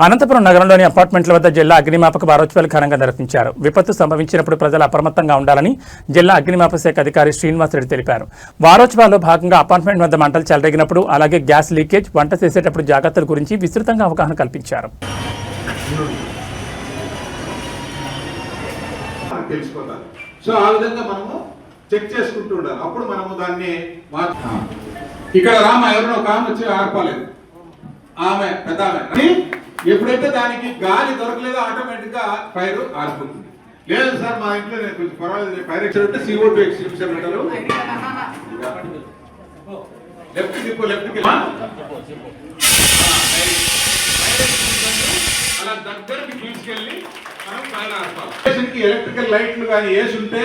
అనంతపురం నగరంలోని అపార్ట్మెంట్ల వద్ద జిల్లా అగ్నిమాపక వారోత్సవాలు ఘనంగా నిర్వహించారు. విపత్తు సంభవించినప్పుడు ప్రజలు అప్రమత్తంగా ఉండాలని జిల్లా అగ్నిమాపక శాఖ అధికారి శ్రీనివాసరెడ్డి తెలిపారు. వారోత్సవాల్లో భాగంగా అపార్ట్మెంట్ వద్ద మంటలు చెలరేగినప్పుడు, అలాగే గ్యాస్ లీకేజ్, వంట చేసేటప్పుడు జాగ్రత్తల గురించి విస్తృతంగా అవగాహన కల్పించారు. చెక్ చేసుకుంటూ ఉండాలి. అప్పుడు మనము దాన్ని ఇక్కడ రామ ఎవరినో ఒక ఆమె వచ్చి ఆర్పాలేదు, ఆమె పెద్ద ఆమె. ఎప్పుడైతే దానికి గాలి దొరకలేదో ఆటోమేటిక్ గా ఫైర్ ఆరిపోతుంది. లేదు సార్ మా ఇంట్లో నేను కొంచెం పర్వాలేదు ఫైర్ ఎక్స్టెంట్ CO2 ఎక్స్టెన్షన్ అంటారు. లెఫ్ట్ దిక్కు లెఫ్ట్ అలా దగ్గరికి తీసుకెళ్ళి మనం ఫైర్ ఆర్పాలి. ఎలక్ట్రికల్ లైట్లు కానీ వేసి ఉంటే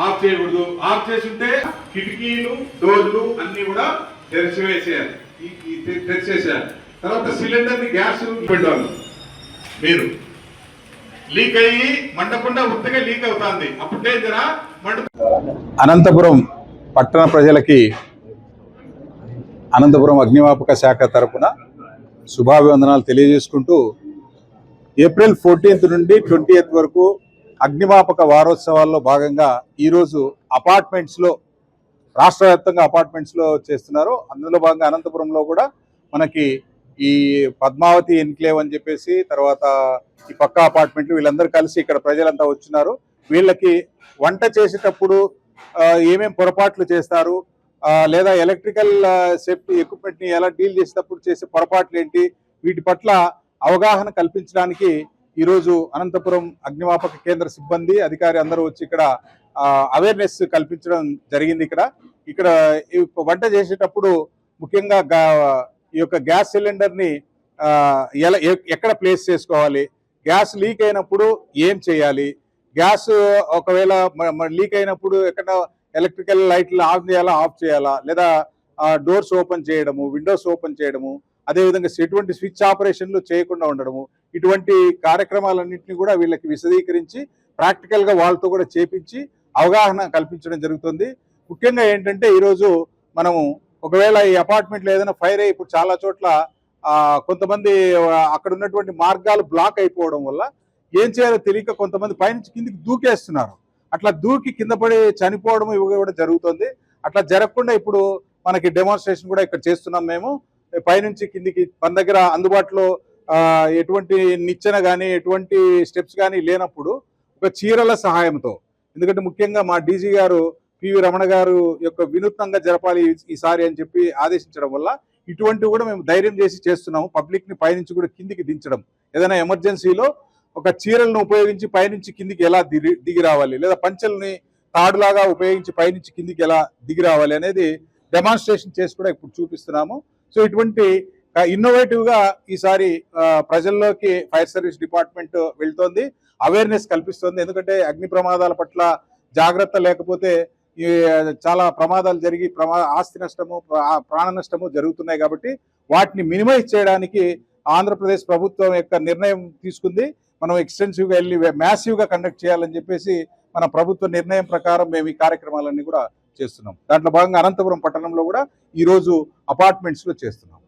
ఆఫ్ చేయకూడదు. ఆఫ్ చేసి ఉంటే కిటికీలు డోర్లు అన్ని కూడా తెరిచేసేయాలి. తర్వాత సిలిండర్ ని గ్యాస్ పెట్టాలి. మీరు లీక్ అయ్యి మండకుండా ఉత్తగా లీక్ అవుతుంది, అప్పుడు డేంజరా మండ. అనంతపురం పట్టణ ప్రజలకి అనంతపురం అగ్నిమాపక శాఖ తరపున శుభాభివందనాలు తెలియజేసుకుంటూ, ఏప్రిల్ 14 నుండి 20 వరకు అగ్నిమాపక వారోత్సవాల్లో భాగంగా ఈరోజు అపార్ట్మెంట్స్లో, రాష్ట్ర వ్యాప్తంగా అపార్ట్మెంట్స్లో చేస్తున్నారు. అందులో భాగంగా అనంతపురంలో కూడా మనకి ఈ పద్మావతి ఎన్క్లేవ్ అని చెప్పేసి, తర్వాత ఈ పక్క అపార్ట్మెంట్లు, వీళ్ళందరూ కలిసి ఇక్కడ ప్రజలంతా వచ్చినారు. వీళ్ళకి వంట చేసేటప్పుడు ఏమేం పొరపాట్లు చేస్తారు, లేదా ఎలక్ట్రికల్ సేఫ్టీ ఎక్విప్మెంట్ని ఎలా డీల్ చేసేటప్పుడు చేసే పొరపాట్లు ఏంటి, వీటి పట్ల అవగాహన కల్పించడానికి ఈరోజు అనంతపురం అగ్నిమాపక కేంద్ర సిబ్బంది అధికారి అందరూ వచ్చి ఇక్కడ అవేర్నెస్ కల్పించడం జరిగింది. ఇక్కడ వంట చేసేటప్పుడు ముఖ్యంగా ఈ యొక్క గ్యాస్ సిలిండర్ని ఎక్కడ ప్లేస్ చేసుకోవాలి, గ్యాస్ లీక్ అయినప్పుడు ఏం చేయాలి, గ్యాస్ ఒకవేళ లీక్ అయినప్పుడు ఎక్కడ ఎలక్ట్రికల్ లైట్లు ఆన్ చేయాలా ఆఫ్ చేయాలా, లేదా డోర్స్ ఓపెన్ చేయడము, విండోస్ ఓపెన్ చేయడము, అదేవిధంగా ఎటువంటి స్విచ్ ఆపరేషన్లు చేయకుండా ఉండడము, ఇటువంటి కార్యక్రమాలన్నింటినీ కూడా వీళ్ళకి విశదీకరించి ప్రాక్టికల్గా వాళ్ళతో కూడా చేపించి అవగాహన కల్పించడం జరుగుతుంది. ముఖ్యంగా ఏంటంటే ఈరోజు మనము ఒకవేళ ఈ అపార్ట్మెంట్లో ఏదైనా ఫైర్ అయ్యి, ఇప్పుడు చాలా చోట్ల కొంతమంది అక్కడ ఉన్నటువంటి మార్గాలు బ్లాక్ అయిపోవడం వల్ల ఏం చేయాలో తెలియక కొంతమంది పైనుంచి కిందికి దూకేస్తున్నారు. అట్లా దూకి కింద పడి చనిపోవడం ఇవి కూడా జరుగుతుంది. అట్లా జరగకుండా ఇప్పుడు మనకి డెమాన్స్ట్రేషన్ కూడా ఇక్కడ చేస్తున్నాం. మేము పైనుంచి కిందికి మన దగ్గర అందుబాటులో ఎటువంటి నిచ్చెన కానీ ఎటువంటి స్టెప్స్ కానీ లేనప్పుడు ఒక చీరల సహాయంతో, ఎందుకంటే ముఖ్యంగా మా డీజీ గారు పివి రమణ గారు యొక్క వినూత్నంగా జరపాలి ఈసారి అని చెప్పి ఆదేశించడం వల్ల ఇటువంటివి కూడా మేము ధైర్యం చేసి చేస్తున్నాము. పబ్లిక్ని పైనుంచి కూడా కిందికి దించడం, ఏదైనా ఎమర్జెన్సీలో ఒక చీరలను ఉపయోగించి పైనుంచి కిందికి ఎలా దిగి రావాలి, లేదా పంచెల్ని తాడులాగా ఉపయోగించి పైనుంచి కిందికి ఎలా దిగి రావాలి అనేది డెమాన్స్ట్రేషన్ చేసి కూడా ఇప్పుడు చూపిస్తున్నాము. సో ఇటువంటి ఇన్నోవేటివ్గా ఈసారి ప్రజల్లోకి ఫైర్ సర్వీస్ డిపార్ట్మెంట్ వెళ్తోంది, అవేర్నెస్ కల్పిస్తోంది. ఎందుకంటే అగ్ని ప్రమాదాల పట్ల జాగ్రత్త లేకపోతే చాలా ప్రమాదాలు జరిగి ఆస్తి నష్టము, ప్రాణ నష్టము జరుగుతున్నాయి. కాబట్టి వాటిని మినిమైజ్ చేయడానికి ఆంధ్రప్రదేశ్ ప్రభుత్వం యొక్క నిర్ణయం తీసుకుంది. మనం ఎక్స్టెన్సివ్గా వెళ్ళి మ్యాసివ్గా కండక్ట్ చేయాలని చెప్పేసి మన ప్రభుత్వ నిర్ణయం ప్రకారం మేము ఈ కార్యక్రమాలన్నీ కూడా చేస్తున్నాం. దాంట్లో భాగంగా అనంతపురం పట్టణంలో కూడా ఈరోజు అపార్ట్మెంట్స్లో చేస్తున్నాం.